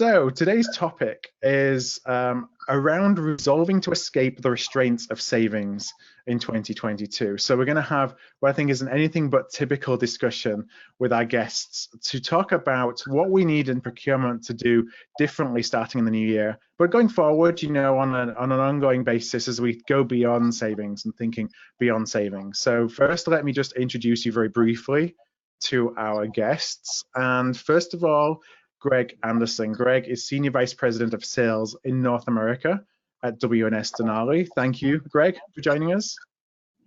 So today's topic is around resolving to escape the restraints of savings in 2022. So we're going to have what I think is an anything but typical discussion with our guests to talk about what we need in procurement to do differently starting in the new year, but going forward, you know, on an ongoing basis as we go beyond savings and thinking beyond savings. So first, let me just introduce you very briefly to our guests. And first of all, Greg Anderson. Greg is Senior Vice President of Sales in North America at W&S Denali. Thank you, Greg, for joining us.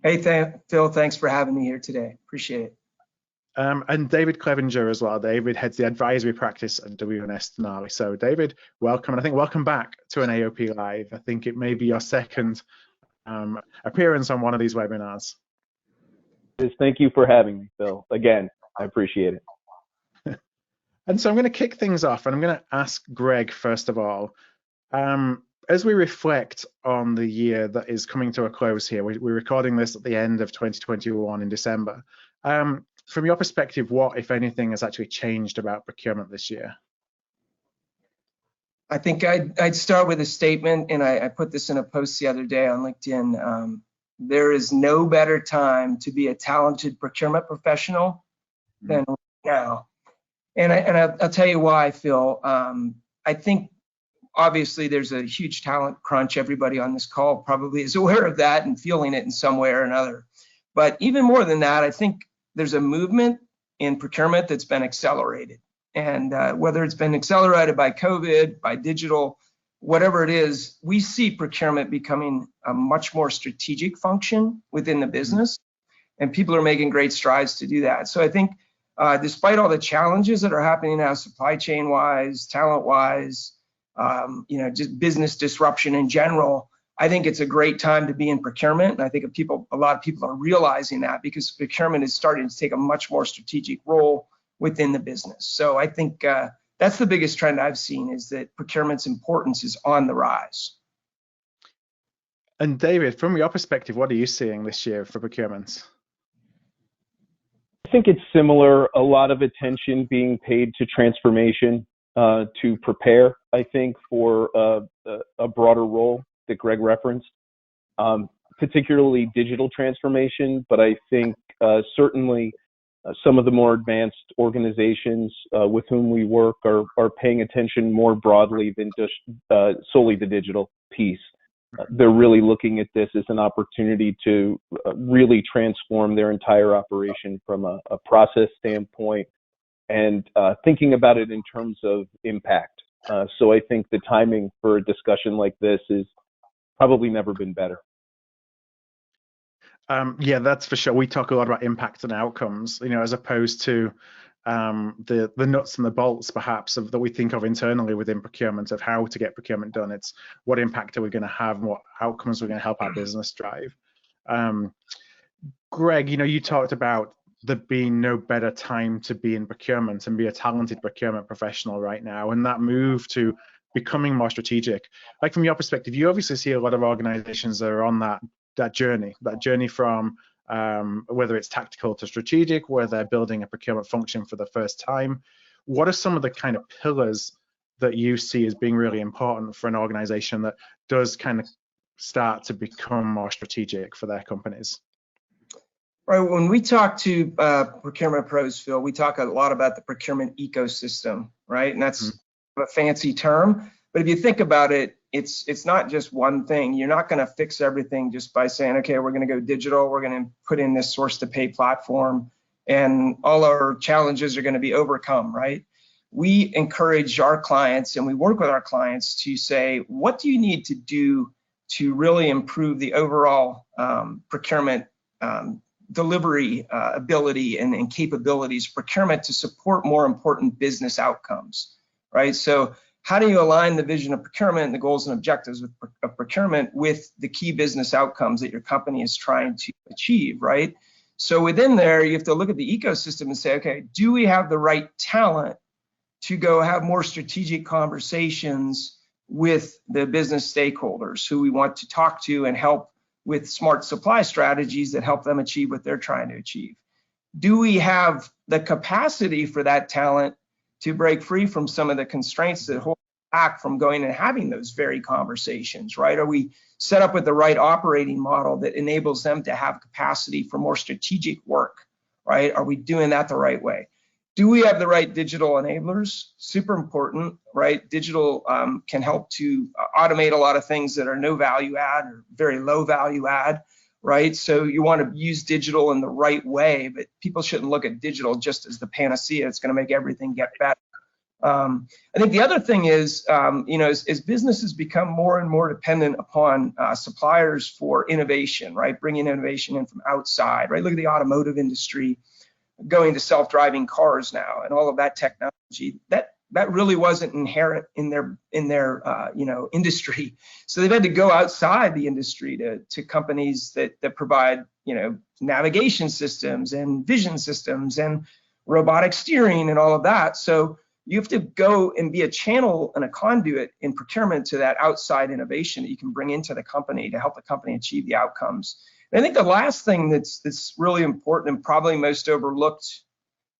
Hey, Phil, thanks for having me here today. Appreciate it. And David Clevenger as well. David heads the advisory practice at W&S Denali. So David, welcome. And I think welcome back to an AOP Live. I think it may be your second appearance on one of these webinars. Thank you for having me, Phil. Again, I appreciate it. And so I'm going to kick things off, and I'm going to ask Greg, first of all, as we reflect on the year that is coming to a close here, we're recording this at the end of 2021 in December. From your perspective, what, if anything, has actually changed about procurement this year? I think I'd start with a statement, and I put this in a post the other day on LinkedIn. There is no better time to be a talented procurement professional than now. And I'll tell you why, Phil. I think obviously there's a huge talent crunch. Everybody on this call probably is aware of that and feeling it in some way or another. But even more than that, I think there's a movement in procurement that's been accelerated. And whether it's been accelerated by COVID, by digital, whatever it is, we see procurement becoming a much more strategic function within the business. And people are making great strides to do that. So I think despite all the challenges that are happening now, supply chain wise, talent wise, just business disruption in general, I think it's a great time to be in procurement. And I think a lot of people are realizing that because procurement is starting to take a much more strategic role within the business. So I think that's the biggest trend I've seen, is that procurement's importance is on the rise. And David, from your perspective, what are you seeing this year for procurement? I think it's similar. A lot of attention being paid to transformation to prepare, I think, for a broader role that Greg referenced, particularly digital transformation. But I think certainly some of the more advanced organizations with whom we work are paying attention more broadly than just solely the digital piece. They're really looking at this as an opportunity to really transform their entire operation from a process standpoint and thinking about it in terms of impact. So I think the timing for a discussion like this is probably never been better. Yeah, that's for sure. We talk a lot about impact and outcomes, you know, as opposed to the nuts and the bolts, perhaps, that we think of internally within procurement of how to get procurement done. It's what impact are we going to have and what outcomes we're going to help our business drive. Greg, you know, you talked about there being no better time to be in procurement and be a talented procurement professional right now, and that move to becoming more strategic. Like, from your perspective, you obviously see a lot of organizations that are on that journey from whether it's tactical to strategic, where they're building a procurement function for the first time. What are some of the kind of pillars that you see as being really important for an organization that does kind of start to become more strategic for their companies? Right. When we talk to procurement pros, Phil, we talk a lot about the procurement ecosystem, right? And that's a fancy term. But if you think about it, it's not just one thing. You're not going to fix everything just by saying, okay, we're going to go digital, we're going to put in this source to pay platform, and all our challenges are going to be overcome, right? We encourage our clients and we work with our clients to say, what do you need to do to really improve the overall procurement delivery ability and capabilities, procurement to support more important business outcomes, right? So how do you align the vision of procurement and the goals and objectives of procurement with the key business outcomes that your company is trying to achieve, right? So within there, you have to look at the ecosystem and say, okay, do we have the right talent to go have more strategic conversations with the business stakeholders who we want to talk to and help with smart supply strategies that help them achieve what they're trying to achieve? Do we have the capacity for that talent to break free from some of the constraints that hold back from going and having those very conversations, right? Are we set up with the right operating model that enables them to have capacity for more strategic work, right? Are we doing that the right way? Do we have the right digital enablers? Super important, right? Digital can help to automate a lot of things that are no value add or very low value add, right? So you want to use digital in the right way, but people shouldn't look at digital just as the panacea. It's going to make everything get better. I think the other thing is, as businesses become more and more dependent upon suppliers for innovation, right? Bringing innovation in from outside, right? Look at the automotive industry going to self-driving cars now, and all of that technology that really wasn't inherent in their industry. So they've had to go outside the industry to companies that provide navigation systems and vision systems and robotic steering and all of that. So you have to go and be a channel and a conduit in procurement to that outside innovation that you can bring into the company to help the company achieve the outcomes. And I think the last thing that's really important and probably most overlooked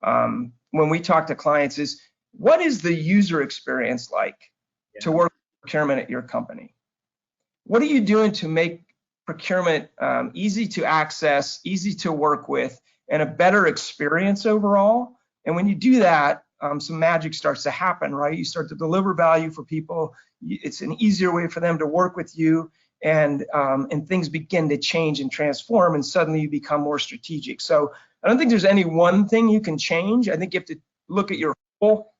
when we talk to clients is, what is the user experience like to work with procurement at your company? What are you doing to make procurement easy to access, easy to work with, and a better experience overall? And when you do that, some magic starts to happen, right? You start to deliver value for people. It's an easier way for them to work with you, and things begin to change and transform, and suddenly you become more strategic. So I don't think there's any one thing you can change. I think you have to look at your whole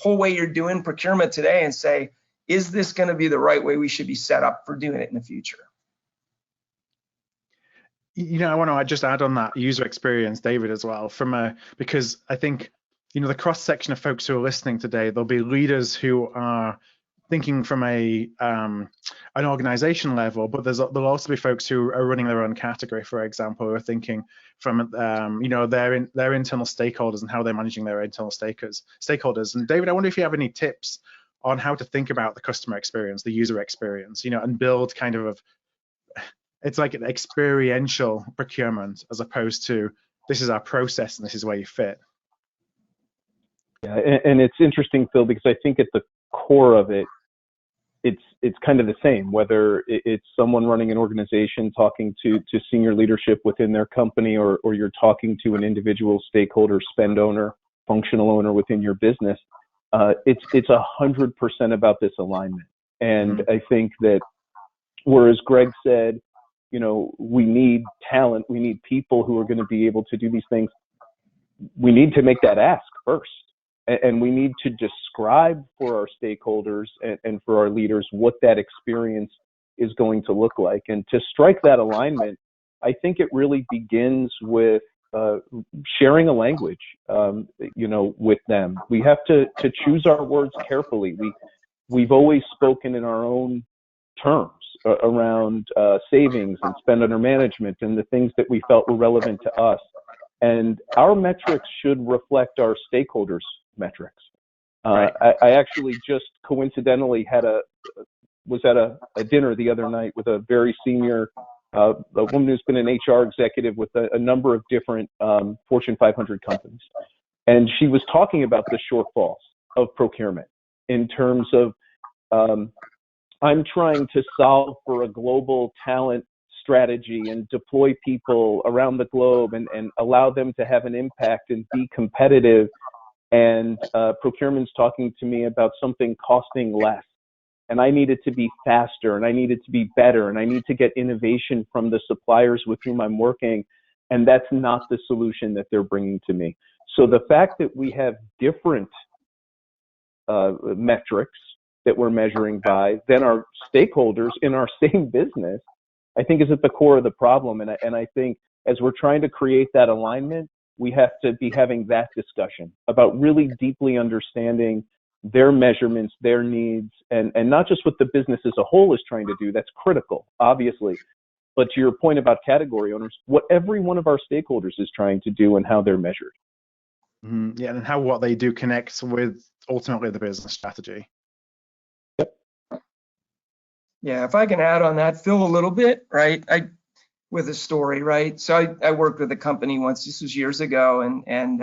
way you're doing procurement today and say, is this going to be the right way we should be set up for doing it in the future? I want to just add on that user experience, David, as well, because I think the cross section of folks who are listening today, there'll be leaders who are thinking from an organization level, but there'll also be folks who are running their own category, for example, who are thinking from their internal stakeholders and how they're managing their internal stakeholders. And David, I wonder if you have any tips on how to think about the customer experience, the user experience, and build kind of it's like an experiential procurement as opposed to this is our process and this is where you fit. Yeah, and it's interesting, Phil, because I think at the core of it, it's kind of the same, whether it's someone running an organization talking to senior leadership within their company, or you're talking to an individual stakeholder, spend owner, functional owner within your business. It's 100% about this alignment. And I think that, whereas Greg said, we need talent, we need people who are going to be able to do these things, we need to make that ask first. And we need to describe for our stakeholders and for our leaders what that experience is going to look like. And to strike that alignment, I think it really begins with sharing a language, with them. We have to choose our words carefully. We've always spoken in our own terms around savings and spend under management and the things that we felt were relevant to us. And our metrics should reflect our stakeholders' metrics. Right. I actually just coincidentally was at a dinner the other night with a very senior a woman who's been an HR executive with a number of different Fortune 500 companies. And she was talking about the shortfalls of procurement in terms of I'm trying to solve for a global talent strategy and deploy people around the globe and allow them to have an impact and be competitive. And procurement's talking to me about something costing less. And I need it to be faster, and I need it to be better, and I need to get innovation from the suppliers with whom I'm working. And that's not the solution that they're bringing to me. So the fact that we have different metrics that we're measuring by than our stakeholders in our same business, I think is at the core of the problem. And I think as we're trying to create that alignment, we have to be having that discussion about really deeply understanding their measurements, their needs, and not just what the business as a whole is trying to do. That's critical, obviously. But to your point about category owners, what every one of our stakeholders is trying to do and how they're measured. Yeah, and how what they do connects with ultimately the business strategy. Yep. Yeah, if I can add on that, Phil, a little bit, right? With a story, right? So I worked with a company once, this was years ago, and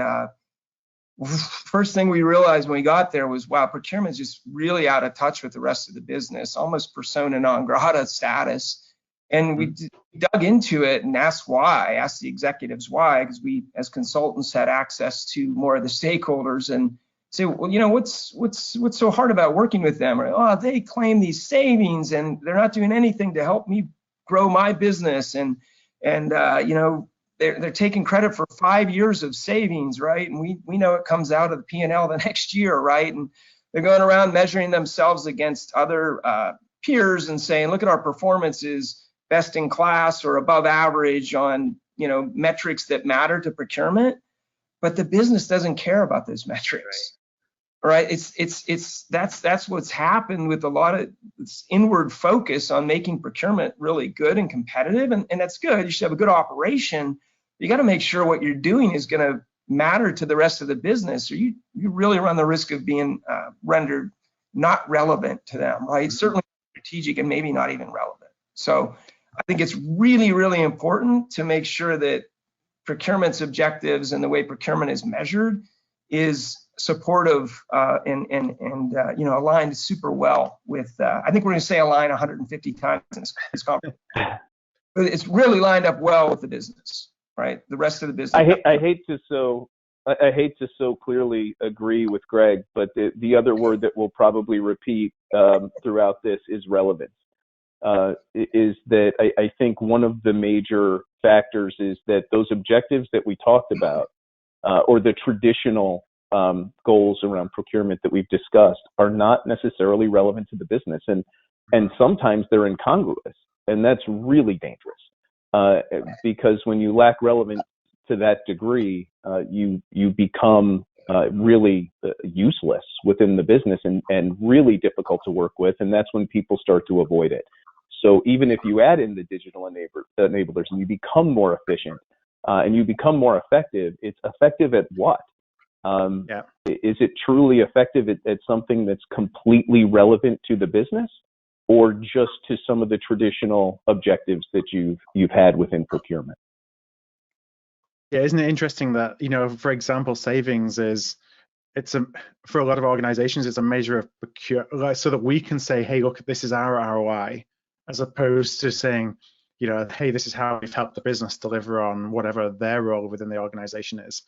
first thing we realized when we got there was, wow, procurement is just really out of touch with the rest of the business, almost persona non grata status. And we dug into it and asked the executives why, because we as consultants had access to more of the stakeholders and say, well, what's so hard about working with them? Or, oh, they claim these savings and they're not doing anything to help me grow my business. And they're taking credit for 5 years of savings, right? And we know it comes out of the P&L the next year, right? And they're going around measuring themselves against other peers and saying, look at our performance is best in class or above average on metrics that matter to procurement, but the business doesn't care about those metrics, right? That's what's happened with a lot of this inward focus on making procurement really good and competitive, and that's good. You should have a good operation. You got to make sure what you're doing is going to matter to the rest of the business, or you really run the risk of being rendered not relevant to them, right? Certainly strategic and maybe not even relevant. So I think it's really, really important to make sure that procurement's objectives and the way procurement is measured is supportive and aligned super well with. I think we're going to say align 150 times in this conference, but it's really lined up well with the business, right? The rest of the business. I hate to so clearly agree with Greg, but the other word that we'll probably repeat throughout this is relevance. Is that I think one of the major factors is that those objectives that we talked about, or the traditional goals around procurement that we've discussed, are not necessarily relevant to the business, and sometimes they're incongruous, and that's really dangerous because when you lack relevance to that degree, you become really useless within the business and really difficult to work with, and that's when people start to avoid it. So even if you add in the digital enablers and you become more efficient and you become more effective, it's effective at what? Is it truly effective at something that's completely relevant to the business, or just to some of the traditional objectives that you've had within procurement? Yeah, isn't it interesting that, for example, savings for a lot of organizations, it's a measure of procurement, so that we can say, hey, look, this is our ROI, as opposed to saying, hey, this is how we've helped the business deliver on whatever their role within the organization is.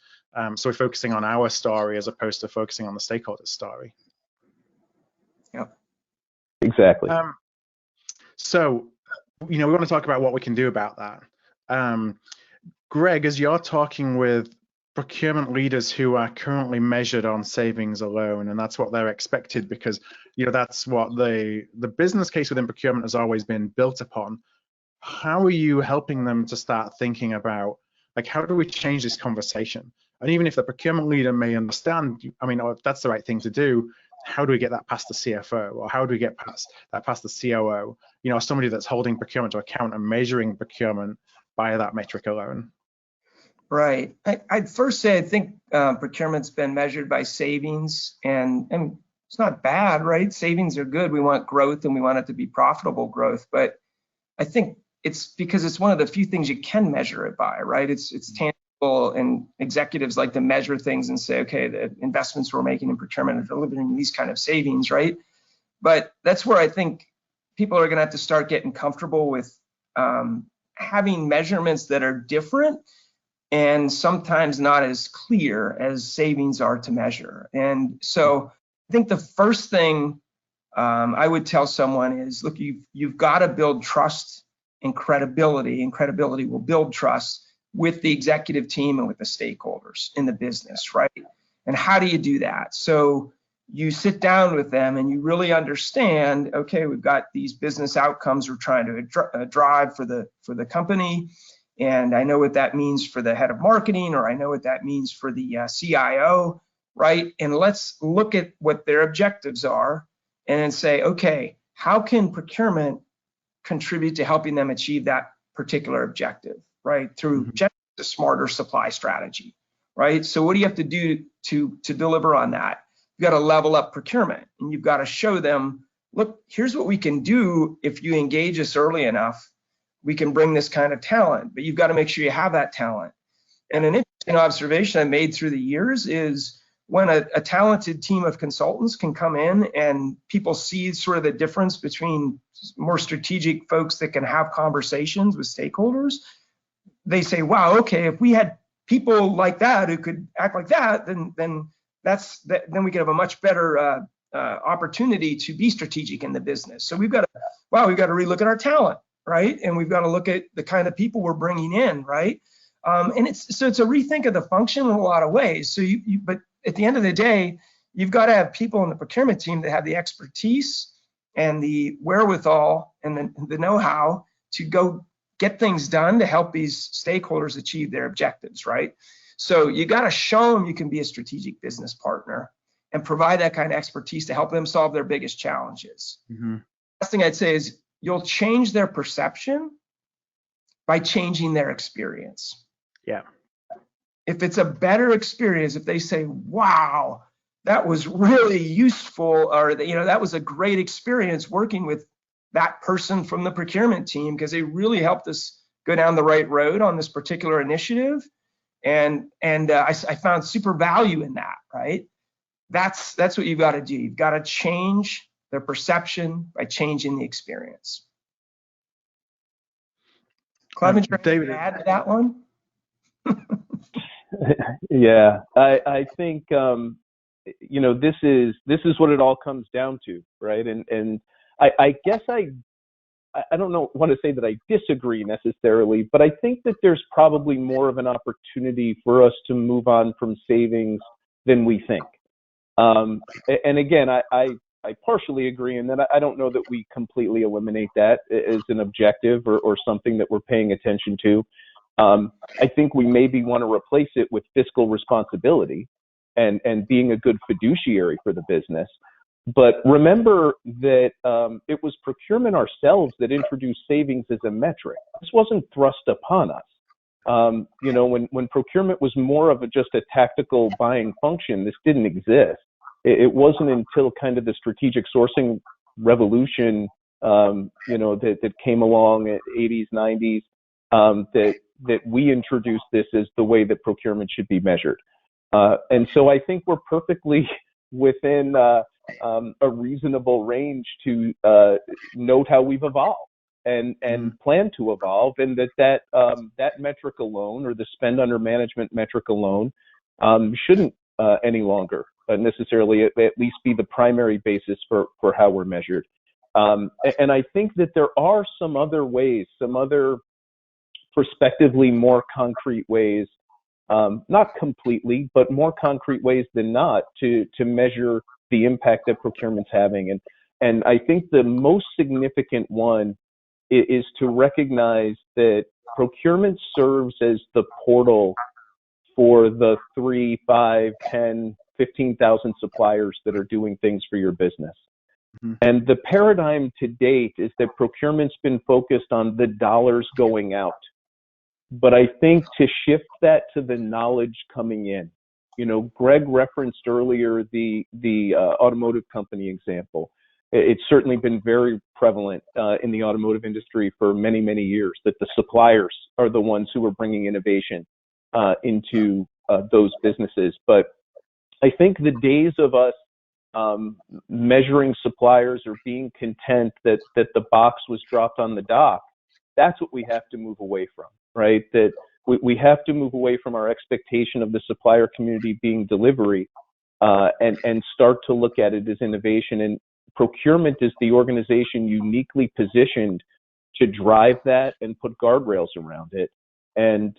So we're focusing on our story as opposed to focusing on the stakeholder's story. Yeah, exactly. So, we want to talk about what we can do about that. Greg, as you're talking with procurement leaders who are currently measured on savings alone, and that's what they're expected, because that's what the business case within procurement has always been built upon. How are you helping them to start thinking about, like, how do we change this conversation? And even if the procurement leader may understand, if that's the right thing to do, how do we get that past the CFO, or how do we get past the COO? Somebody that's holding procurement to account and measuring procurement by that metric alone. Right. I'd first say I think procurement's been measured by savings, and it's not bad, right? Savings are good. We want growth and we want it to be profitable growth, but I think it's because it's one of the few things you can measure it by, right? It's tangible, and executives like to measure things and say, okay, the investments we're making in procurement are delivering these kind of savings, right? But that's where I think people are going to have to start getting comfortable with having measurements that are different and sometimes not as clear as savings are to measure. And so I think the first thing I would tell someone is, look, you've got to build trust and credibility will build trust with the executive team and with the stakeholders in the business, right? And how do you do that? So you sit down with them and you really understand, okay, we've got these business outcomes we're trying to drive for the company, and I know what that means for the head of marketing, or I know what that means for the CIO, right? And let's look at what their objectives are and then say, okay, how can procurement contribute to helping them achieve that particular objective, right? Through a smarter supply strategy, right? So what do you have to do to deliver on that? You've got to level up procurement, and you've got to show them, look, here's what we can do if you engage us early enough. We can bring this kind of talent, but you've got to make sure you have that talent. And an interesting observation I made through the years is when a talented team of consultants can come in and people see sort of the difference between more strategic folks that can have conversations with stakeholders, they say, wow, okay, if we had people like that who could act like that, then we could have a much better opportunity to be strategic in the business. So we've got to relook at our talent, right? And we've got to look at the kind of people we're bringing in, right? And it's a rethink of the function in a lot of ways. So but at the end of the day, you've got to have people in the procurement team that have the expertise and the wherewithal and the know-how to go get things done to help these stakeholders achieve their objectives, right? So you got to show them you can be a strategic business partner and provide that kind of expertise to help them solve their biggest challenges. Mm-hmm. Last thing I'd say is you'll change their perception by changing their experience. Yeah. If it's a better experience, if they say, wow, that was really useful, or that was a great experience working with that person from the procurement team because they really helped us go down the right road on this particular initiative, and I found super value in that, right? That's what you've got to do. You've got to change their perception by changing the experience. Clevenger, David, add to that one? Yeah, I think this is what it all comes down to, right? And I guess I don't want to say that I disagree necessarily, but I think that there's probably more of an opportunity for us to move on from savings than we think. And again, I partially agree in that I don't know that we completely eliminate that as an objective or something that we're paying attention to. I think we maybe want to replace it with fiscal responsibility and being a good fiduciary for the business. But remember that it was procurement ourselves that introduced savings as a metric. This wasn't thrust upon us. When procurement was more of just a tactical buying function, this didn't exist. It wasn't until kind of the strategic sourcing revolution, that came along at 80s, 90s, that we introduced this as the way that procurement should be measured. And so I think we're perfectly within a reasonable range to note how we've evolved and plan to evolve, and that metric alone, or the spend under management metric alone, shouldn't any longer necessarily at least be the primary basis for how we're measured. And I think that there are some other ways, some other prospectively more concrete ways, not completely, but more concrete ways than not to measure the impact that procurement's having. And I think the most significant one is to recognize that procurement serves as the portal for the 3, 5, 10, 15,000 suppliers that are doing things for your business. Mm-hmm. And the paradigm to date is that procurement's been focused on the dollars going out. But I think to shift that to the knowledge coming in, Greg referenced earlier the automotive company example. It's certainly been very prevalent in the automotive industry for many, many years that the suppliers are the ones who are bringing innovation into those businesses. But I think the days of us measuring suppliers or being content that the box was dropped on the dock, that's what we have to move away from, right? That we have to move away from our expectation of the supplier community being delivery and start to look at it as innovation. And procurement is the organization uniquely positioned to drive that and put guardrails around it. And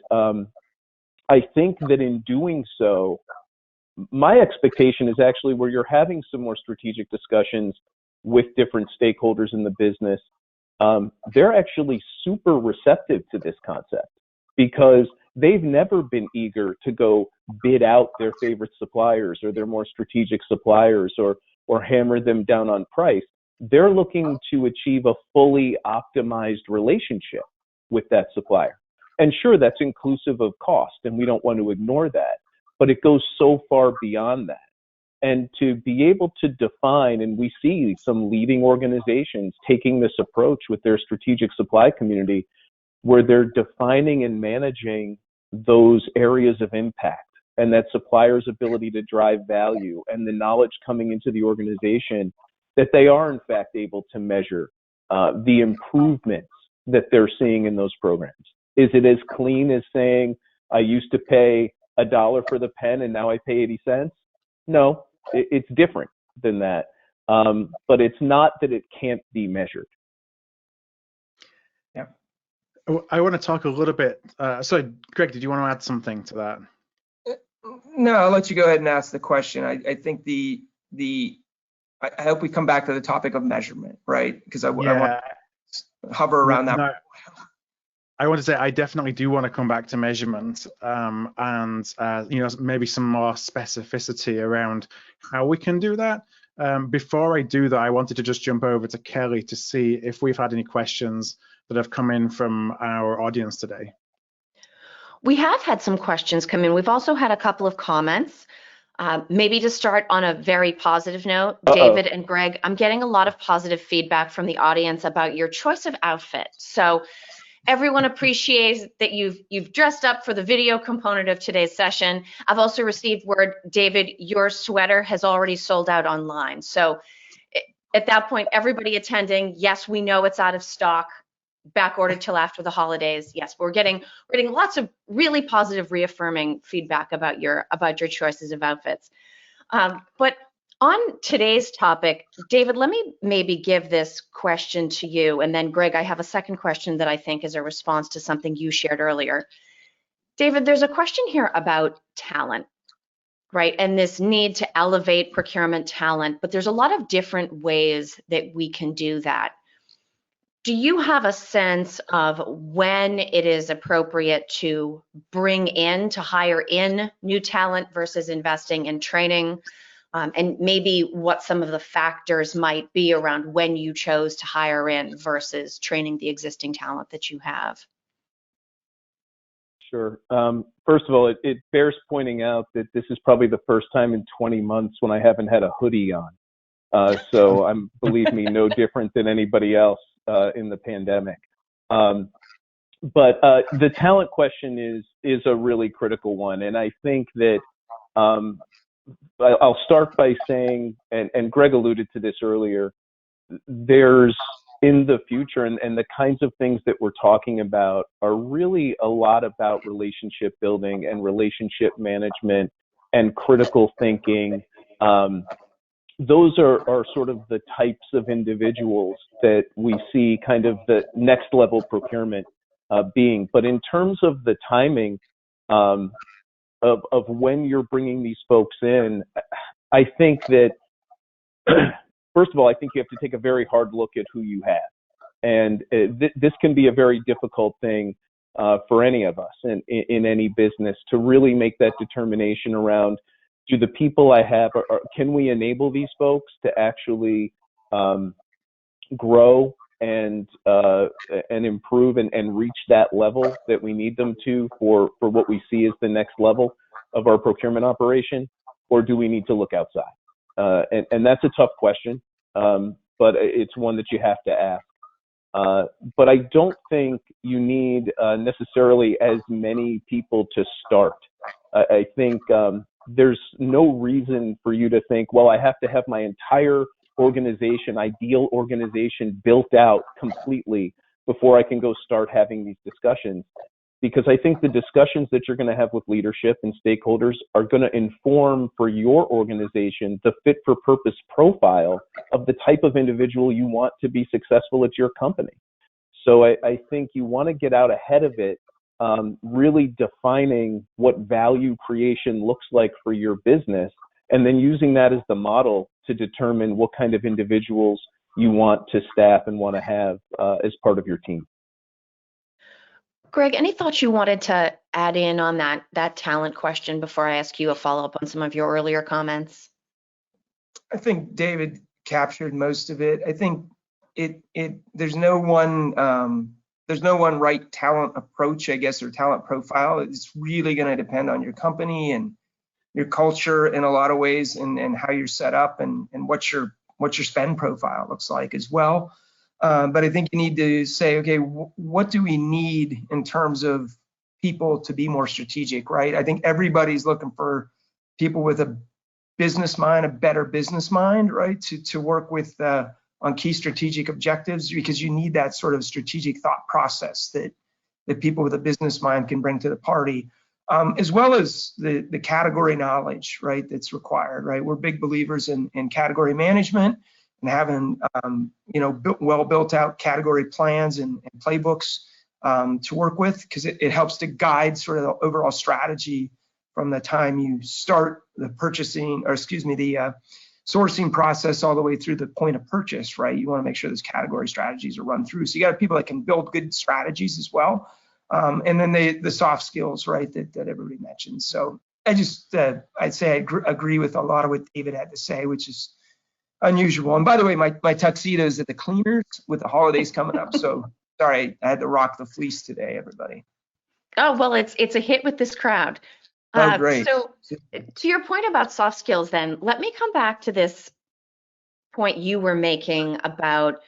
I think that in doing so, my expectation is actually where you're having some more strategic discussions with different stakeholders in the business. They're actually super receptive to this concept because they've never been eager to go bid out their favorite suppliers or their more strategic suppliers or hammer them down on price. They're looking to achieve a fully optimized relationship with that supplier. And sure, that's inclusive of cost, and we don't want to ignore that, but it goes so far beyond that. And to be able to define, and we see some leading organizations taking this approach with their strategic supply community, where they're defining and managing those areas of impact, and that suppliers' ability to drive value and the knowledge coming into the organization that they are in fact able to measure the improvements that they're seeing in those programs. Is it as clean as saying, I used to pay $1 for the pen and now I pay 80 cents? No, it's different than that. But it's not that it can't be measured. Yeah. I want to talk a little bit. Sorry, Greg, did you want to add something to that? No, I'll let you go ahead and ask the question. I think I hope we come back to the topic of measurement, right? Because I want to hover around that. No, I want to say I definitely do want to come back to measurement and maybe some more specificity around how we can do that. Before I do that, I wanted to just jump over to Kelly to see if we've had any questions that have come in from our audience today. We have had some questions come in. We've also had a couple of comments. Maybe to start on a very positive note, David and Greg, I'm getting a lot of positive feedback from the audience about your choice of outfit. So everyone appreciates that you've dressed up for the video component of today's session. I've also received word, David, your sweater has already sold out online. So at that point, everybody attending, yes, we know it's out of stock, back ordered till after the holidays. Yes, we're getting lots of really positive, reaffirming feedback about your choices of outfits. But on today's topic, David, let me maybe give this question to you, and then Greg, I have a second question that I think is a response to something you shared earlier. David, there's a question here about talent, right? And this need to elevate procurement talent, but there's a lot of different ways that we can do that. Do you have a sense of when it is appropriate to hire in new talent versus investing in training? And maybe what some of the factors might be around when you chose to hire in versus training the existing talent that you have? Sure. First of all, it bears pointing out that this is probably the first time in 20 months when I haven't had a hoodie on. So I'm, believe me, no different than anybody else in the pandemic. But the talent question is a really critical one. And I think that I'll start by saying, and Greg alluded to this earlier, there's in the future and the kinds of things that we're talking about are really a lot about relationship building and relationship management and critical thinking. Those are sort of the types of individuals that we see kind of the next level procurement being. But in terms of the timing of when you're bringing these folks in, I think that, first of all, I think you have to take a very hard look at who you have. And this can be a very difficult thing for any of us in any business to really make that determination around, do the people I have, can we enable these folks to actually grow and improve and reach that level that we need them to for what we see as the next level of our procurement operation, or do we need to look outside? And that's a tough question, but it's one that you have to ask. But I don't think you need necessarily as many people to start. I think there's no reason for you to think, well, I have to have my entire ideal organization built out completely before I can go start having these discussions. Because I think the discussions that you're going to have with leadership and stakeholders are going to inform for your organization the fit for purpose profile of the type of individual you want to be successful at your company. So I think you want to get out ahead of it, really defining what value creation looks like for your business, and then using that as the model to determine what kind of individuals you want to staff and want to have as part of your team. Greg, any thoughts you wanted to add in on that talent question before I ask you a follow-up on some of your earlier comments? I think David captured most of it. I think there's no one right talent approach, I guess, or talent profile. It's really going to depend on your company and your culture in a lot of ways, and how you're set up and what your spend profile looks like as well. But I think you need to say, okay, what do we need in terms of people to be more strategic, right? I think everybody's looking for people with a business mind, a better business mind, right? To work with on key strategic objectives, because you need that sort of strategic thought process that people with a business mind can bring to the party, as well as the category knowledge, right, that's required, right? We're big believers in category management and having, well built out category plans and playbooks to work with, because it helps to guide sort of the overall strategy from the time you start the sourcing process all the way through the point of purchase, right? You want to make sure those category strategies are run through. So you got people that can build good strategies as well. And then the soft skills, right, that everybody mentioned. So I'd say I agree with a lot of what David had to say, which is unusual. And by the way, my tuxedo's at the cleaners with the holidays coming up. So sorry, I had to rock the fleece today, everybody. Oh, well, it's a hit with this crowd. Oh, great. So to your point about soft skills, then let me come back to this point you were making about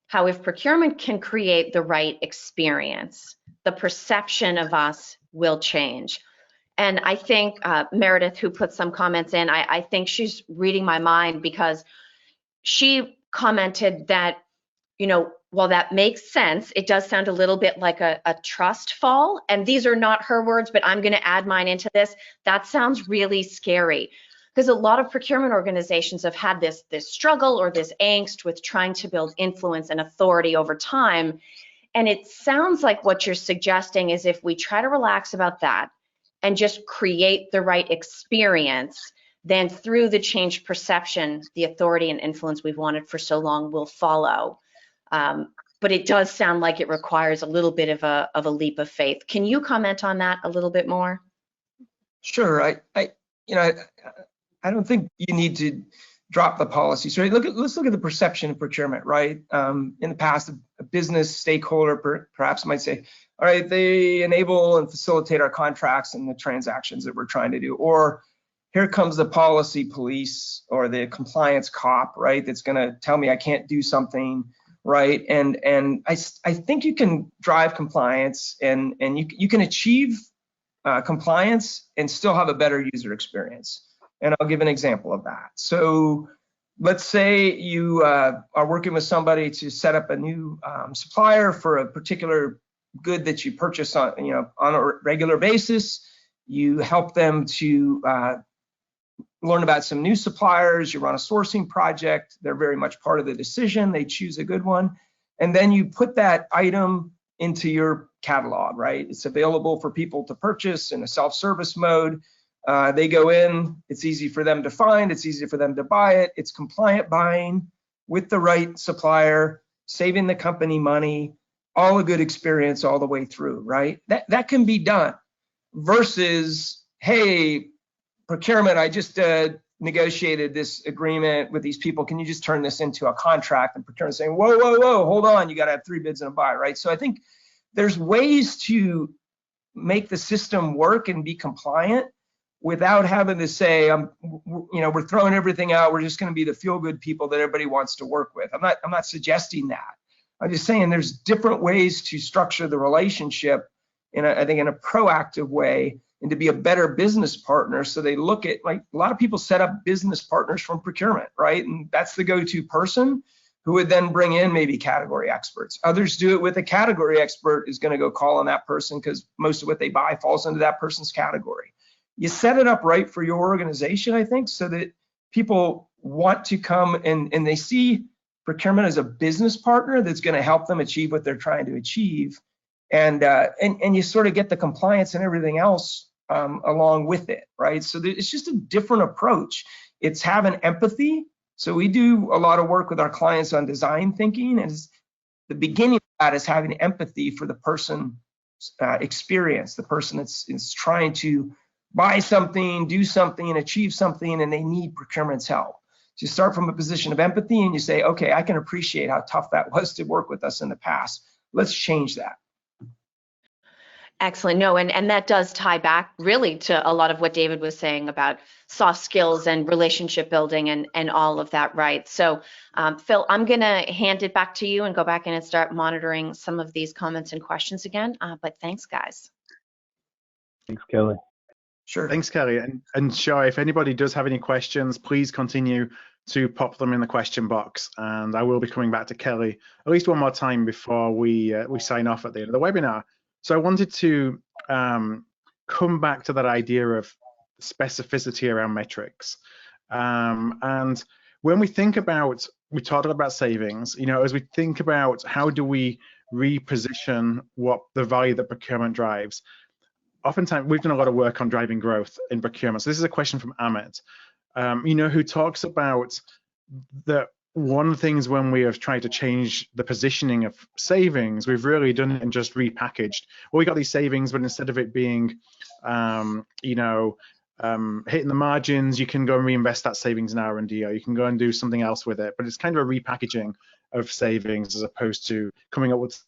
how if procurement can create the right experience, the perception of us will change. And I think Meredith, who put some comments in, I think she's reading my mind, because she commented that, while that makes sense, it does sound a little bit like a trust fall. And these are not her words, but I'm going to add mine into this. That sounds really scary, because a lot of procurement organizations have had this struggle or this angst with trying to build influence and authority over time. And it sounds like what you're suggesting is if we try to relax about that and just create the right experience, then through the changed perception, the authority and influence we've wanted for so long will follow. But it does sound like it requires a little bit of a leap of faith. Can you comment on that a little bit more? Sure. I don't think you need to drop the policy. So let's look at the perception of procurement, right? In the past, a business stakeholder perhaps might say, all right, they enable and facilitate our contracts and the transactions that we're trying to do. Or here comes the policy police or the compliance cop, right? That's going to tell me I can't do something, right? And I think you can drive compliance and you can achieve compliance and still have a better user experience. And I'll give an example of that. So let's say you are working with somebody to set up a new supplier for a particular good that you purchase on a regular basis. You help them to learn about some new suppliers. You run a sourcing project. They're very much part of the decision. They choose a good one. And then you put that item into your catalog, right? It's available for people to purchase in a self-service mode. They go in, it's easy for them to find, it's easy for them to buy it. It's compliant buying with the right supplier, saving the company money, all a good experience all the way through, right? That can be done versus, hey, procurement, I just negotiated this agreement with these people. Can you just turn this into a contract? And procurement saying, whoa, hold on, you got to have 3 bids and a buy, right? So I think there's ways to make the system work and be compliant without having to say, we're throwing everything out. We're just going to be the feel-good people that everybody wants to work with. I'm not suggesting that. I'm just saying there's different ways to structure the relationship I think in a proactive way, and to be a better business partner. So they look at, like, a lot of people set up business partners from procurement, right? And that's the go-to person who would then bring in maybe category experts. Others do it with a category expert is going to go call on that person because most of what they buy falls into that person's category. You set it up right for your organization, I think, so that people want to come and they see procurement as a business partner that's going to help them achieve what they're trying to achieve. And you sort of get the compliance and everything else along with it, right? So it's just a different approach. It's having empathy. So we do a lot of work with our clients on design thinking, and the beginning of that is having empathy for the person's experience, the person that's trying to buy something, do something, and achieve something, and they need procurement's help. So you start from a position of empathy and you say, okay, I can appreciate how tough that was to work with us in the past. Let's change that. Excellent. No, and that does tie back really to a lot of what David was saying about soft skills and relationship building and all of that, right? So, Phil, I'm going to hand it back to you and go back in and start monitoring some of these comments and questions again. But thanks, guys. Thanks, Kelly. Sure. Thanks, Kelly. And sure, if anybody does have any questions, please continue to pop them in the question box, and I will be coming back to Kelly at least one more time before we sign off at the end of the webinar. So I wanted to come back to that idea of specificity around metrics. And when we think about, we talked about savings, as we think about how do we reposition what the value that procurement drives, oftentimes we've done a lot of work on driving growth in procurement. So this is a question from Amit, who talks about that one of the things when we have tried to change the positioning of savings, we've really done it and just repackaged. Well, we got these savings, but instead of it being, hitting the margins, you can go and reinvest that savings in R&D, or you can go and do something else with it. But it's kind of a repackaging of savings as opposed to coming up with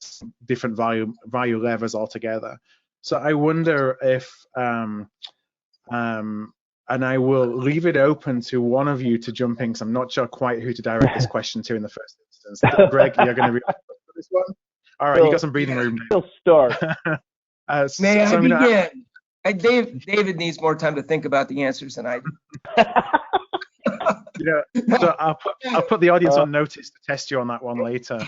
different value levers altogether. So I wonder if, and I will leave it open to one of you to jump in, because I'm not sure quite who to direct this question to in the first instance. Greg, you're going to read this one? All right, you got some breathing room. He'll start. May I begin? David needs more time to think about the answers than I do. So I'll put the audience on notice to test you on that one later.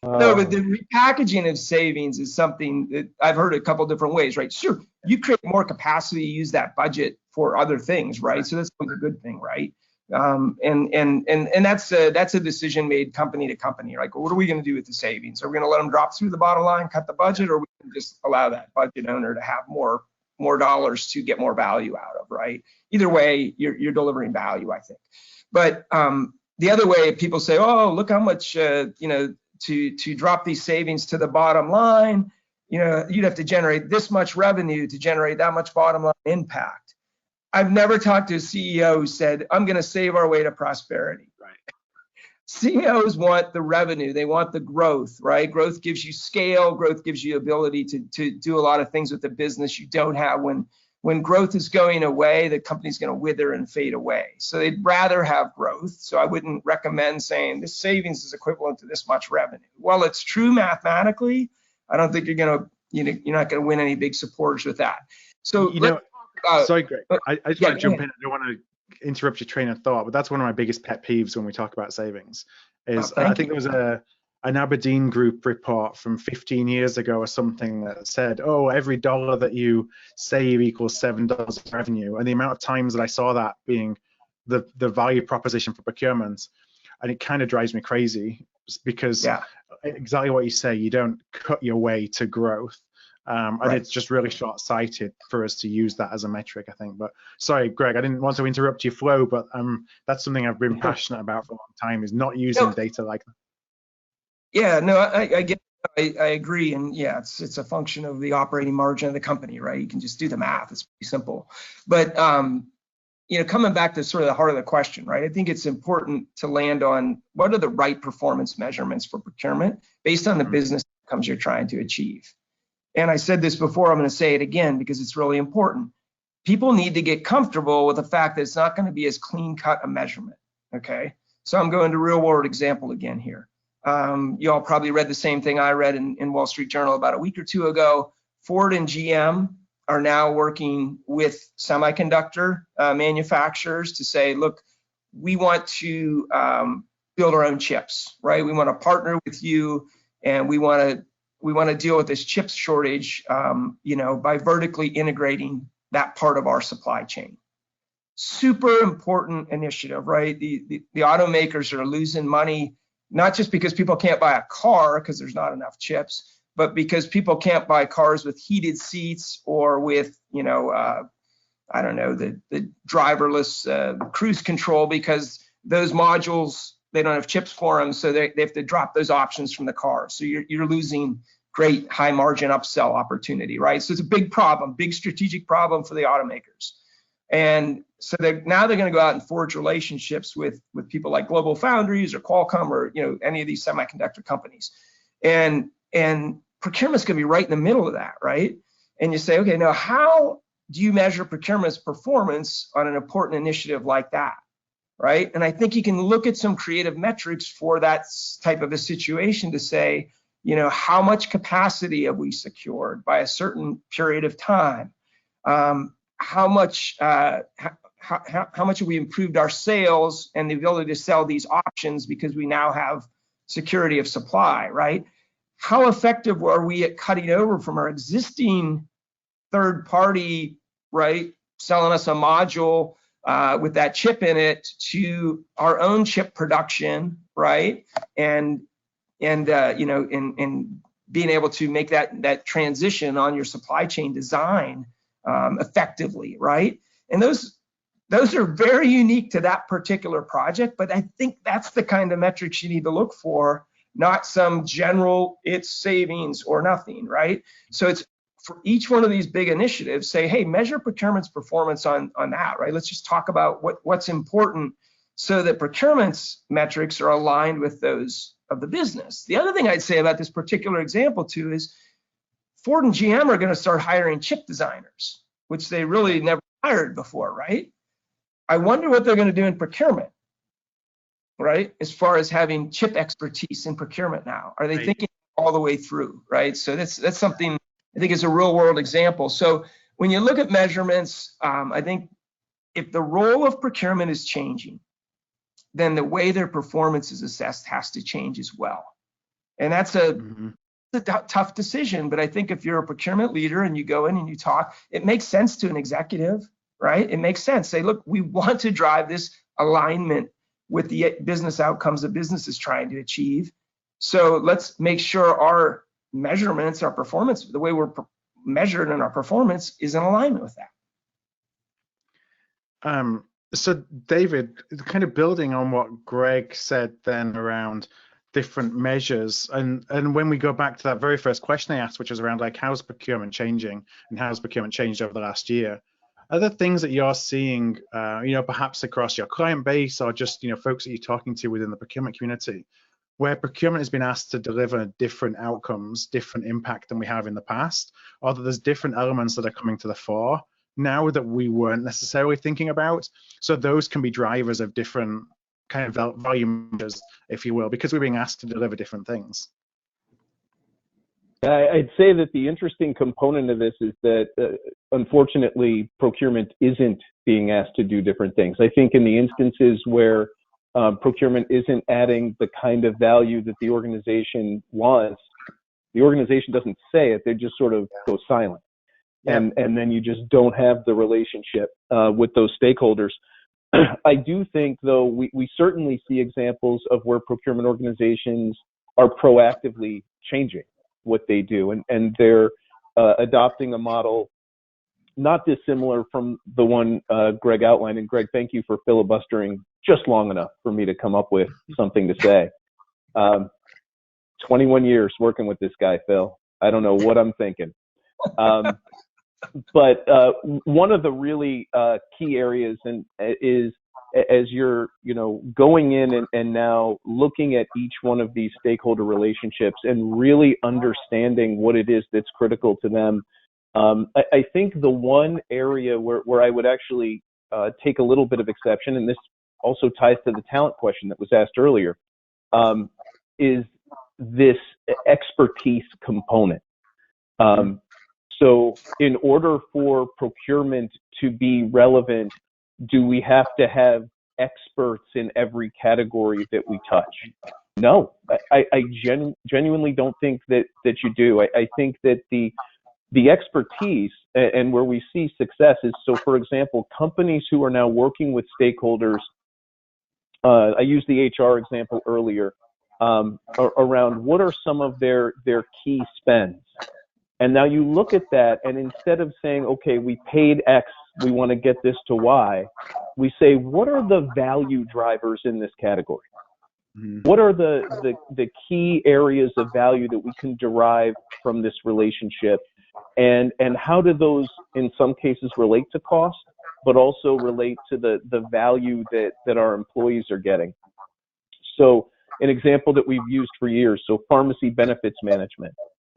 No, but the repackaging of savings is something that I've heard a couple different ways, right? Sure, you create more capacity to use that budget for other things, right? So that's a good thing, right? And that's a decision made company to company. Like, what are we going to do with the savings? Are we going to let them drop through the bottom line, cut the budget, or are we going to just allow that budget owner to have more dollars to get more value out of, right? Either way, you're delivering value, I think. But the other way, people say, oh, look how much, to drop these savings to the bottom line, you'd have to generate this much revenue to generate that much bottom line impact. I've never talked to a CEO who said, I'm going to save our way to prosperity. Right. CEOs want the revenue. They want the growth, right? Growth gives you scale. Growth gives you ability to do a lot of things with the business you don't have. When growth is going away, the company's going to wither and fade away. So they'd rather have growth. So I wouldn't recommend saying this savings is equivalent to this much revenue. While it's true mathematically, I don't think you're not going to win any big supporters with that. So sorry, Greg. I just want to jump in. I don't want to interrupt your train of thought, but that's one of my biggest pet peeves when we talk about savings. I think there was an Aberdeen Group report from 15 years ago or something that said, oh, every dollar that you save equals $7 of revenue. And the amount of times that I saw that being the value proposition for procurement, and it kind of drives me crazy because exactly what you say, you don't cut your way to growth. And it's just really short-sighted for us to use that as a metric, I think. But sorry, Greg, I didn't want to interrupt your flow, but that's something I've been passionate about for a long time, is not using data like that. Yeah, no, I get it. I agree. And yeah, it's a function of the operating margin of the company, right? You can just do the math. It's pretty simple. But, coming back to sort of the heart of the question, right? I think it's important to land on what are the right performance measurements for procurement based on the business outcomes you're trying to achieve. And I said this before, I'm going to say it again because it's really important. People need to get comfortable with the fact that it's not going to be as clean cut a measurement, okay? So I'm going to real world example again here. You all probably read the same thing I read in Wall Street Journal about a week or two ago. Ford and GM are now working with semiconductor manufacturers to say, look, we want to build our own chips, right? We want to partner with you, and we want to deal with this chips shortage, by vertically integrating that part of our supply chain. Super important initiative, right? The automakers are losing money, not just because people can't buy a car because there's not enough chips, but because people can't buy cars with heated seats or with, the driverless cruise control, because those modules, they don't have chips for them, so they have to drop those options from the car. So you're losing great high margin upsell opportunity, right? So it's a big problem, big strategic problem for the automakers. And so now they're going to go out and forge relationships with people like Global Foundries or Qualcomm or any of these semiconductor companies. And procurement's going to be right in the middle of that, right? And you say, okay, now how do you measure procurement's performance on an important initiative like that? Right. And I think you can look at some creative metrics for that type of a situation to say, how much capacity have we secured by a certain period of time? How much have we improved our sales and the ability to sell these options because we now have security of supply, right? How effective are we at cutting over from our existing third party, right, selling us a module with that chip in it to our own chip production, right? And being able to make that transition on your supply chain design effectively, right? And those are very unique to that particular project, but I think that's the kind of metrics you need to look for, not some general it's savings or nothing, right? So it's for each one of these big initiatives, say, hey, measure procurement's performance on that, right? Let's just talk about what's important so that procurement's metrics are aligned with those of the business. The other thing I'd say about this particular example too is Ford and GM are going to start hiring chip designers, which they really never hired before, right? I wonder what they're going to do in procurement, right? As far as having chip expertise in procurement now, are they thinking all the way through, right? So that's something I think is a real world example. So when you look at measurements, I think if the role of procurement is changing, then the way their performance is assessed has to change as well. And that's a tough decision, but I think if you're a procurement leader and you go in and you talk, it makes sense to an executive, right? It makes sense. Say, look, we want to drive this alignment with the business outcomes the business is trying to achieve. So let's make sure our measurements, our performance, the way we're measured in our performance is in alignment with that. So David, kind of building on what Greg said then around different measures, and when we go back to that very first question I asked, which was around like how's procurement changing and how's procurement changed over the last year, are there things that you're seeing, perhaps across your client base or just folks that you're talking to within the procurement community, where procurement has been asked to deliver different outcomes, different impact than we have in the past, or that there's different elements that are coming to the fore now that we weren't necessarily thinking about? So those can be drivers of different kind of value measures, if you will, because we're being asked to deliver different things. I'd say that the interesting component of this is that, unfortunately, procurement isn't being asked to do different things. I think in the instances where procurement isn't adding the kind of value that the organization wants, the organization doesn't say it, they just sort of go silent. And then you just don't have the relationship with those stakeholders. I do think, though, we certainly see examples of where procurement organizations are proactively changing what they do, and they're adopting a model not dissimilar from the one Greg outlined. And Greg, thank you for filibustering just long enough for me to come up with something to say. 21 years working with this guy, Phil. I don't know what I'm thinking. But one of the really key areas is as you're going in and now looking at each one of these stakeholder relationships and really understanding what it is that's critical to them. I think the one area where I would actually take a little bit of exception, and this also ties to the talent question that was asked earlier, is this expertise component. So in order for procurement to be relevant, do we have to have experts in every category that we touch? No, I genuinely don't think that you do. I think that the expertise and where we see success is, so for example, companies who are now working with stakeholders, I used the HR example earlier, around what are some of their key spends. And now you look at that, and instead of saying, okay, we paid X, we want to get this to Y, we say, what are the value drivers in this category? What are the key areas of value that we can derive from this relationship? And how do those, in some cases, relate to cost, but also relate to the value that our employees are getting? So an example that we've used for years, so pharmacy benefits management.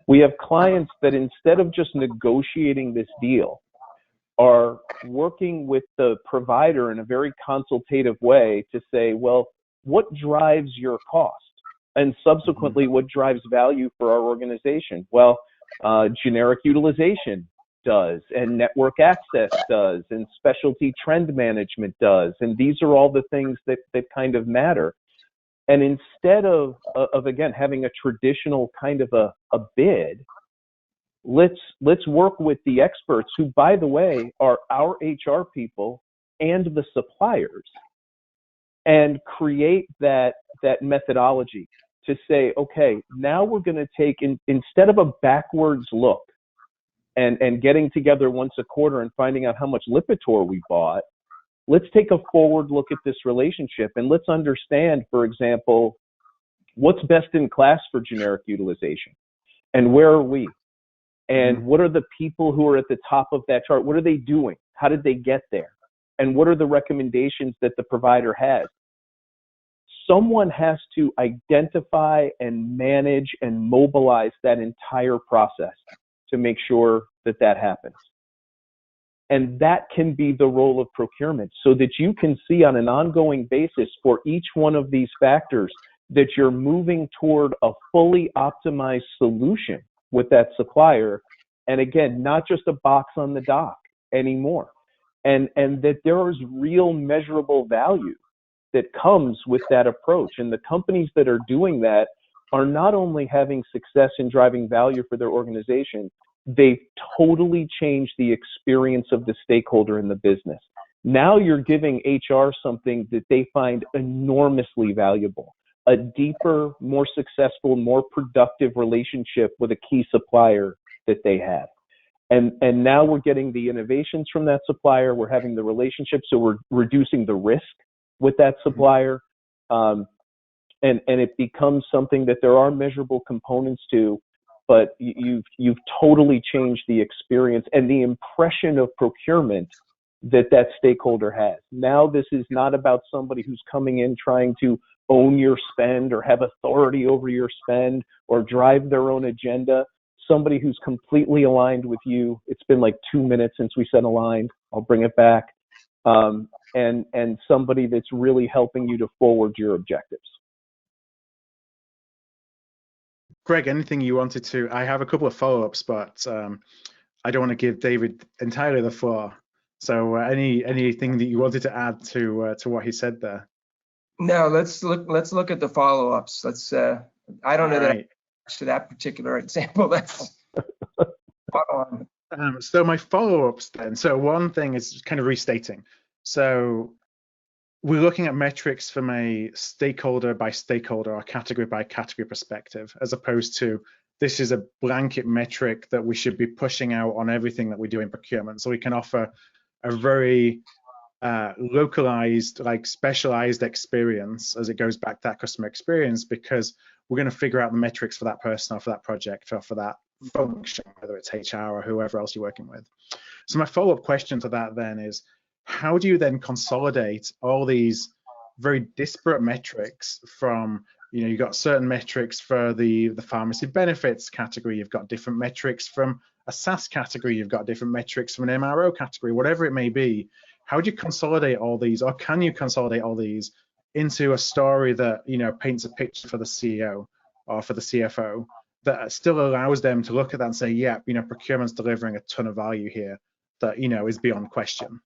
We have clients that instead of just negotiating this deal, are working with the provider in a very consultative way to say, well, what drives your cost? And subsequently, what drives value for our organization? Well, generic utilization does, and network access does, and specialty trend management does. And these are all the things that kind of matter. And instead of again, having a traditional kind of a bid, let's work with the experts who, by the way, are our HR people and the suppliers, and create that methodology to say, okay, now we're going to take, instead of a backwards look and getting together once a quarter and finding out how much Lipitor we bought, let's take a forward look at this relationship, and let's understand, for example, what's best in class for generic utilization, and where are we, and what are the people who are at the top of that chart? What are they doing? How did they get there? And what are the recommendations that the provider has? Someone has to identify and manage and mobilize that entire process to make sure that happens. And that can be the role of procurement, so that you can see on an ongoing basis for each one of these factors that you're moving toward a fully optimized solution with that supplier. And again, not just a box on the dock anymore. And that there is real measurable value that comes with that approach. And the companies that are doing that are not only having success in driving value for their organization, they've totally changed the experience of the stakeholder in the business. Now you're giving HR something that they find enormously valuable, a deeper, more successful, more productive relationship with a key supplier that they have. And now we're getting the innovations from that supplier. We're having the relationship, so we're reducing the risk with that supplier. And it becomes something that there are measurable components to, but you've totally changed the experience and the impression of procurement that stakeholder has. Now this is not about somebody who's coming in trying to own your spend or have authority over your spend or drive their own agenda. Somebody who's completely aligned with you. It's been like 2 minutes since we said aligned. I'll bring it back. And somebody that's really helping you to forward your objectives. Greg, anything you wanted to? I have a couple of follow-ups, but I don't want to give David entirely the floor. So anything that you wanted to add to what he said there? No, let's look at the follow-ups. I don't know that to that particular example. That's spot on. So my follow-ups then. So one thing is kind of restating. So we're looking at metrics from a stakeholder by stakeholder or category by category perspective, as opposed to this is a blanket metric that we should be pushing out on everything that we do in procurement. So we can offer a very localized, like specialized experience as it goes back to that customer experience, because we're going to figure out the metrics for that person or for that project or for that function, whether it's HR or whoever else you're working with. So my follow-up question to that then is, how do you then consolidate all these very disparate metrics from, you've got certain metrics for the pharmacy benefits category, you've got different metrics from a SaaS category, you've got different metrics from an MRO category, whatever it may be. How do you consolidate all these, or can you consolidate all these into a story that, paints a picture for the CEO or for the CFO that still allows them to look at that and say, yeah, procurement's delivering a ton of value here that, is beyond question?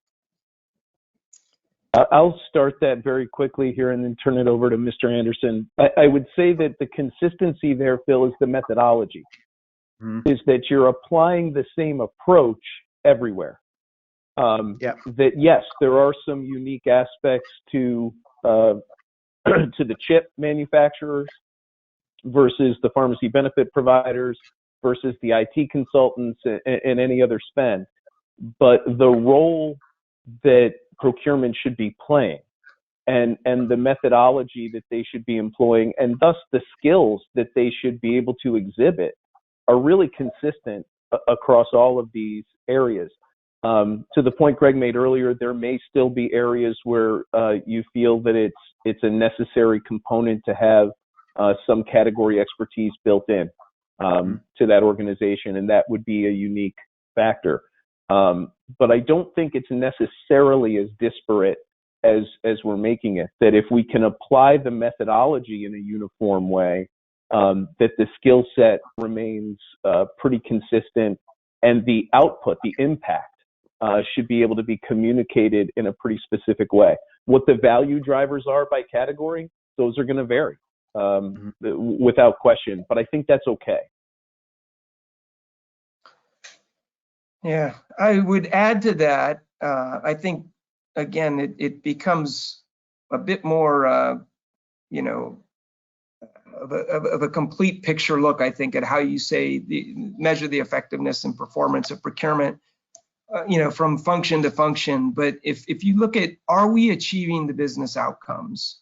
I'll start that very quickly here and then turn it over to Mr. Anderson. I would say that the consistency there, Phil, is the methodology, is that you're applying the same approach everywhere. That yes, there are some unique aspects to the chip manufacturers versus the pharmacy benefit providers versus the IT consultants and any other spend. But the role that procurement should be playing and the methodology that they should be employing, and thus the skills that they should be able to exhibit, are really consistent across all of these areas. To the point Greg made earlier, there may still be areas where you feel that it's a necessary component to have some category expertise built in to that organization, and that would be a unique factor. But I don't think it's necessarily as disparate as we're making it, that if we can apply the methodology in a uniform way, that the skill set remains pretty consistent, and the output, the impact, should be able to be communicated in a pretty specific way. What the value drivers are by category, those are going to vary without question, but I think that's okay. Yeah, I would add to that. I think, again, it becomes a bit more, you know, of a complete picture look, I think, at how you measure the effectiveness and performance of procurement, you know, from function to function. But if you look at, are we achieving the business outcomes?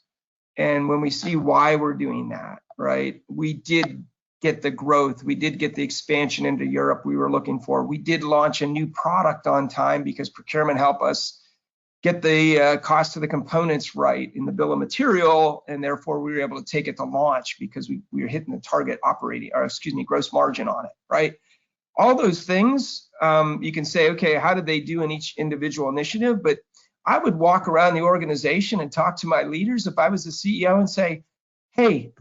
And when we see why we're doing that, right? We did get the growth. We did get the expansion into Europe we were looking for. We did launch a new product on time because procurement helped us get the cost of the components right in the bill of material, and therefore we were able to take it to launch because we were hitting the target gross margin on it, right? All those things, you can say, okay, how did they do in each individual initiative? But I would walk around the organization and talk to my leaders if I was the CEO and say, hey,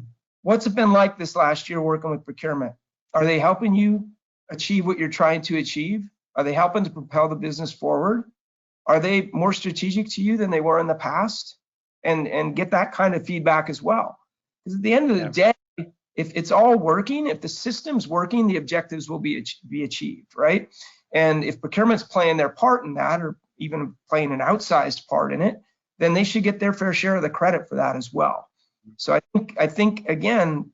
what's it been like this last year working with procurement? Are they helping you achieve what you're trying to achieve? Are they helping to propel the business forward? Are they more strategic to you than they were in the past? And get that kind of feedback as well. Because at the end of the day, if it's all working, if the system's working, the objectives will be achieved, right? And if procurement's playing their part in that, or even playing an outsized part in it, then they should get their fair share of the credit for that as well. So I think again,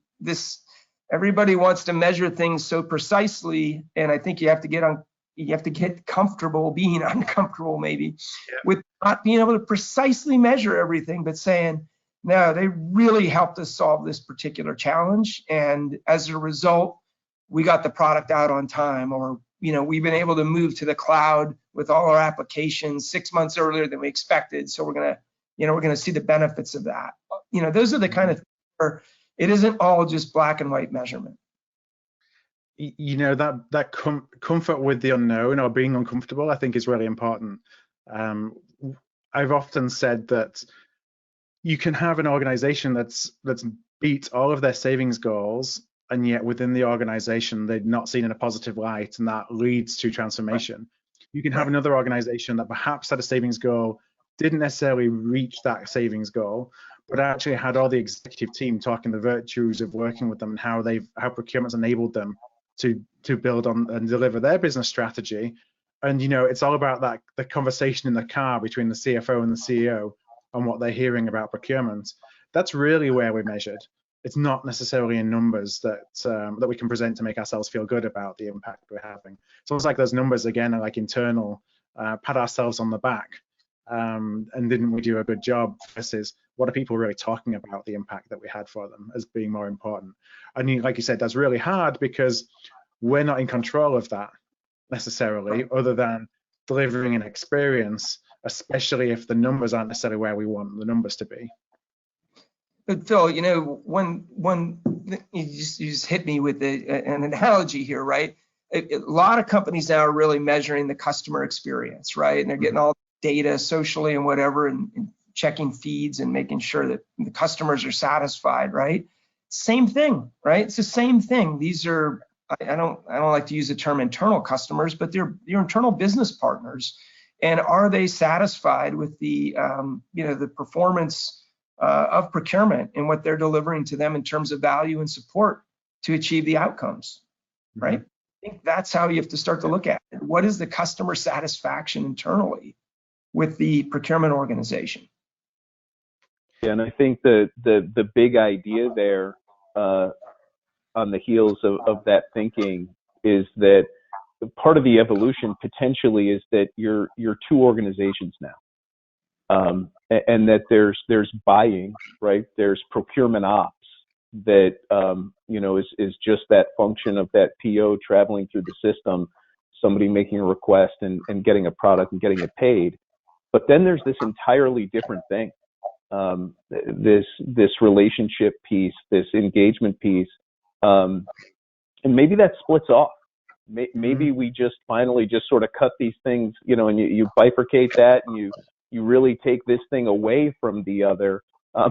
everybody wants to measure things so precisely, and I think you have to get comfortable being uncomfortable maybe with not being able to precisely measure everything, but saying, no, they really helped us solve this particular challenge, and as a result, we got the product out on time, or you know, we've been able to move to the cloud with all our applications 6 months earlier than we expected. So we're gonna see the benefits of that. You know, those are the kind of things where it isn't all just black and white measurement. You know, that comfort with the unknown, or being uncomfortable, I think is really important. I've often said that you can have an organization that's beat all of their savings goals, and yet within the organization they're not seen in a positive light, and that leads to transformation. Right. You can have another organization that perhaps had a savings goal, didn't necessarily reach that savings goal, but actually had all the executive team talking the virtues of working with them and how procurement's enabled them to build on and deliver their business strategy. And you know, it's all about the conversation in the car between the CFO and the CEO on what they're hearing about procurement. That's really where we're measured. It's not necessarily in numbers that we can present to make ourselves feel good about the impact we're having. It's almost like those numbers again are like internal, pat ourselves on the back, and didn't we do a good job, versus what are people really talking about the impact that we had for them as being more important. And like you said, that's really hard because we're not in control of that necessarily, other than delivering an experience, especially if the numbers aren't necessarily where we want the numbers to be. But Phil, you know, when you just hit me with an analogy here, right? A lot of companies now are really measuring the customer experience, right? And they're getting all the data socially and whatever, and checking feeds and making sure that the customers are satisfied, right? Same thing, right? It's the same thing. These are, I don't like to use the term internal customers, but they're your internal business partners. And are they satisfied with the the performance of procurement and what they're delivering to them in terms of value and support to achieve the outcomes, right? I think that's how you have to start to look at it. What is the customer satisfaction internally with the procurement organization? Yeah, and I think the big idea there on the heels of that thinking is that part of the evolution potentially is that you're two organizations now, and that there's buying, right? There's procurement ops that is just that function of that PO traveling through the system, somebody making a request and getting a product and getting it paid. But then there's this entirely different thing, this relationship piece, this engagement piece, and maybe that splits off. Maybe we just finally just sort of cut these things, and you bifurcate that, and you really take this thing away from the other,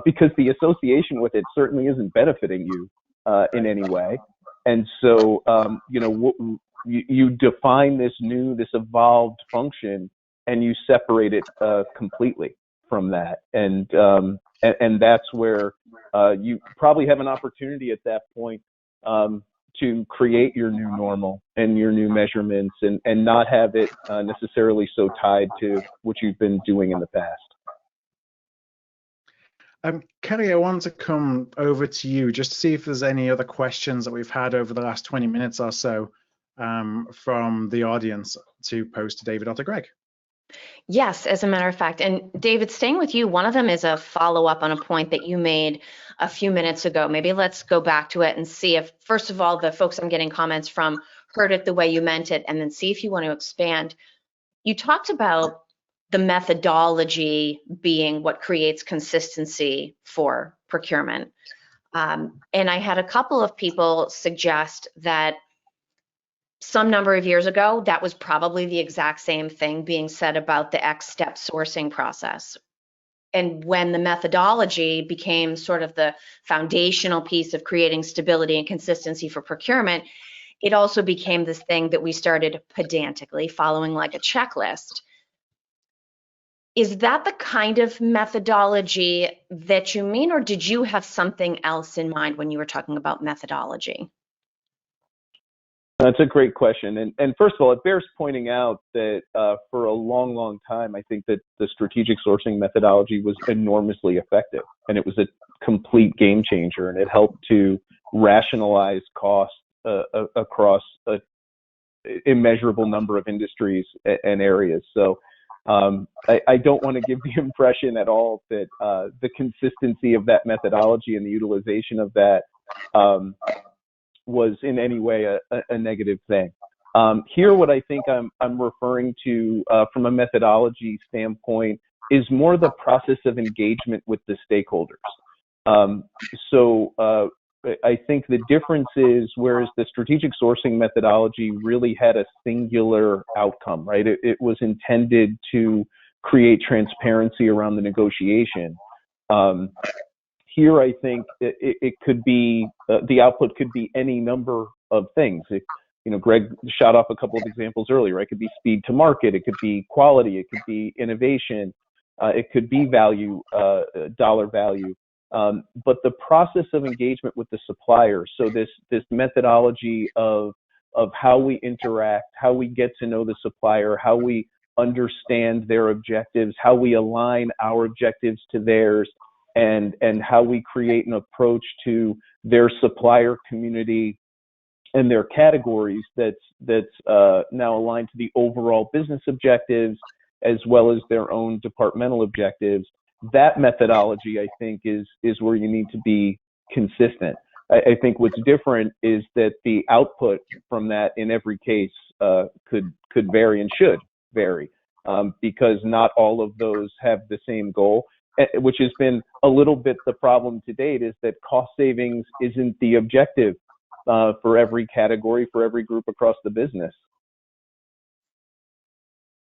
because the association with it certainly isn't benefiting you in any way. And so, you define this evolved function, and you separate it completely from that. And that's where you probably have an opportunity at that point to create your new normal and your new measurements, and not have it necessarily so tied to what you've been doing in the past. Kelly, I want to come over to you just to see if there's any other questions that we've had over the last 20 minutes or so from the audience to pose to David or to Greg. Yes, as a matter of fact. And David, staying with you, one of them is a follow-up on a point that you made a few minutes ago. Maybe let's go back to it and see if, first of all, the folks I'm getting comments from heard it the way you meant it, and then see if you want to expand. You talked about the methodology being what creates consistency for procurement. And I had a couple of people suggest that some number of years ago, that was probably the exact same thing being said about the X-step sourcing process. And when the methodology became sort of the foundational piece of creating stability and consistency for procurement, it also became this thing that we started pedantically following like a checklist. Is that the kind of methodology that you mean, or did you have something else in mind when you were talking about methodology? That's a great question. And first of all, it bears pointing out that for a long, long time, I think that the strategic sourcing methodology was enormously effective, and it was a complete game changer, and it helped to rationalize costs across an immeasurable number of industries and areas. So I don't want to give the impression at all that the consistency of that methodology and the utilization of that was in any way a negative thing. Here, what I think I'm referring to from a methodology standpoint is more the process of engagement with the stakeholders. So I think the difference is, whereas the strategic sourcing methodology really had a singular outcome, right? It was intended to create transparency around the negotiation. Here, I think it could be, the output could be any number of things. Greg shot off a couple of examples earlier, right? It could be speed to market, it could be quality, it could be innovation, it could be value, dollar value. But the process of engagement with the supplier, so this methodology of how we interact, how we get to know the supplier, how we understand their objectives, how we align our objectives to theirs, and how we create an approach to their supplier community and their categories that's now aligned to the overall business objectives as well as their own departmental objectives. That methodology, I think, is where you need to be consistent. I think what's different is that the output from that in every case could vary and should vary, because not all of those have the same goal, which has been a little bit the problem to date, is that cost savings isn't the objective for every category, for every group across the business.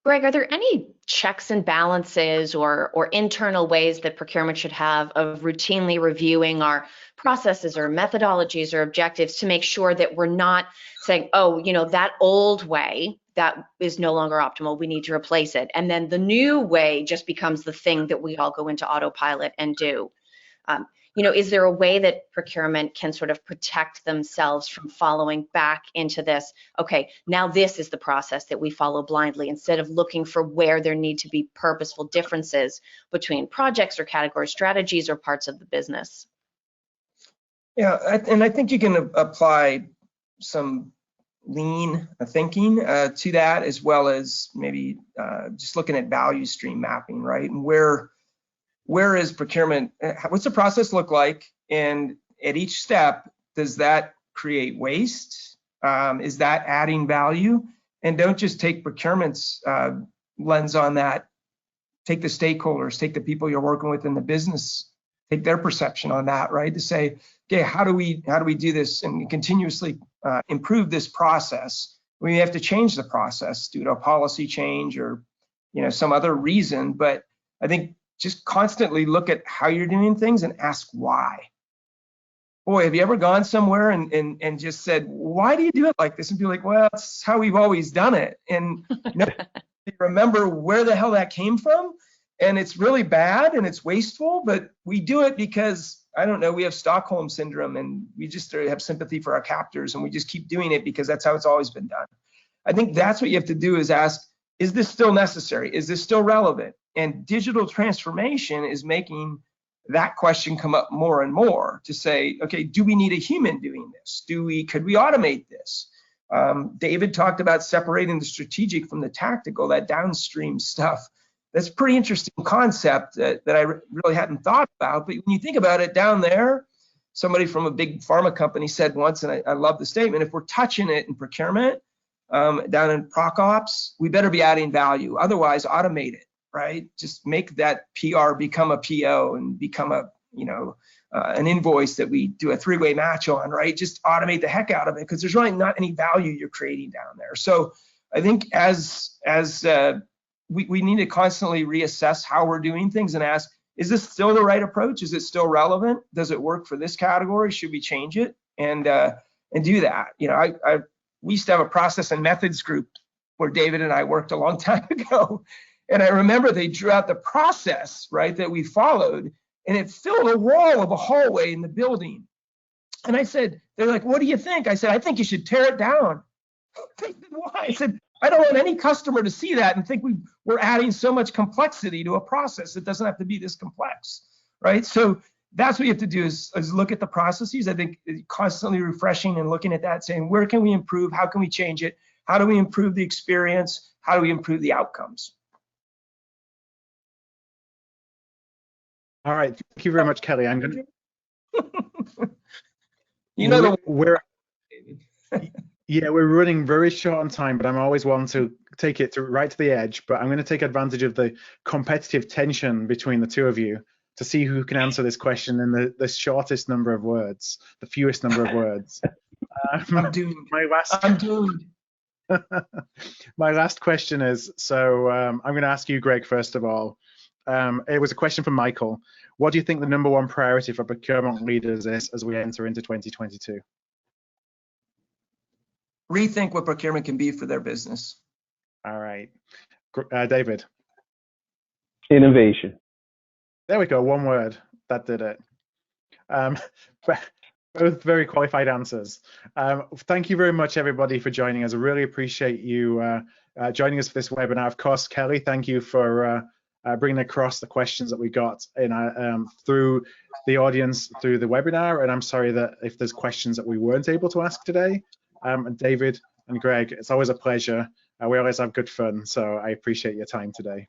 Greg, are there any checks and balances or internal ways that procurement should have of routinely reviewing our processes or methodologies or objectives to make sure that we're not saying, oh, that old way, that is no longer optimal, we need to replace it. And then the new way just becomes the thing that we all go into autopilot and do. Is there a way that procurement can sort of protect themselves from following back into this, okay, now this is the process that we follow blindly, instead of looking for where there need to be purposeful differences between projects or category strategies or parts of the business? Yeah, and I think you can apply some lean thinking to that, as well as maybe just looking at value stream mapping, right? And where is procurement, what's the process look like? And at each step, does that create waste? Is that adding value? And don't just take procurement's lens on that. Take the stakeholders, take the people you're working with in the business, take their perception on that, right? To say, okay, how do we do this and continuously improve this process? We have to change the process due to a policy change or some other reason, but I think just constantly look at how you're doing things and ask why. Boy, have you ever gone somewhere and just said, why do you do it like this? And be like, well, it's how we've always done it. And you remember where the hell that came from. And it's really bad and it's wasteful, but we do it because, I don't know, we have Stockholm syndrome and we just have sympathy for our captors and we just keep doing it because that's how it's always been done. I think that's what you have to do, is ask, is this still necessary? Is this still relevant? And digital transformation is making that question come up more and more, to say, okay, do we need a human doing this? Could we automate this? David talked about separating the strategic from the tactical, that downstream stuff. That's a pretty interesting concept that I really hadn't thought about. But when you think about it, down there, somebody from a big pharma company said once, and I love the statement, if we're touching it in procurement, down in Proc Ops, we better be adding value. Otherwise, automate it, right? Just make that PR become a PO and become a, an invoice that we do a three-way match on, right? Just automate the heck out of it, because there's really not any value you're creating down there. So I think we need to constantly reassess how we're doing things and ask, is this still the right approach? Is it still relevant? Does it work for this category? Should we change it? And do that. We used to have a process and methods group where David and I worked a long time ago. And I remember they drew out the process, right, that we followed, and it filled a wall of a hallway in the building. And I said, they're like, what do you think? I said, I think you should tear it down. They said, why? I said, I don't want any customer to see that and think we're adding so much complexity to a process that doesn't have to be this complex, right? So that's what you have to do, is look at the processes. I think constantly refreshing and looking at that, saying, where can we improve? How can we change it? How do we improve the experience? How do we improve the outcomes? All right, thank you very much, Kelly. I'm going to, we're running very short on time, but I'm always one to take it right to the edge. But I'm going to take advantage of the competitive tension between the two of you to see who can answer this question in the shortest number of words, the fewest number of words. I'm doomed. I'm doomed. My last question is, so I'm going to ask you, Greg, first of all. It was a question from Michael. What do you think the number one priority for procurement leaders is as we enter into 2022? Rethink what procurement can be for their business. All right. David? Innovation. There we go, one word. That did it. Both very qualified answers. Thank you very much, everybody, for joining us. I really appreciate you joining us for this webinar. Of course, Kelly, thank you for bringing across the questions that we got through the audience through the webinar. And I'm sorry that if there's questions that we weren't able to ask today. And David and Greg, it's always a pleasure. We always have good fun, so I appreciate your time today.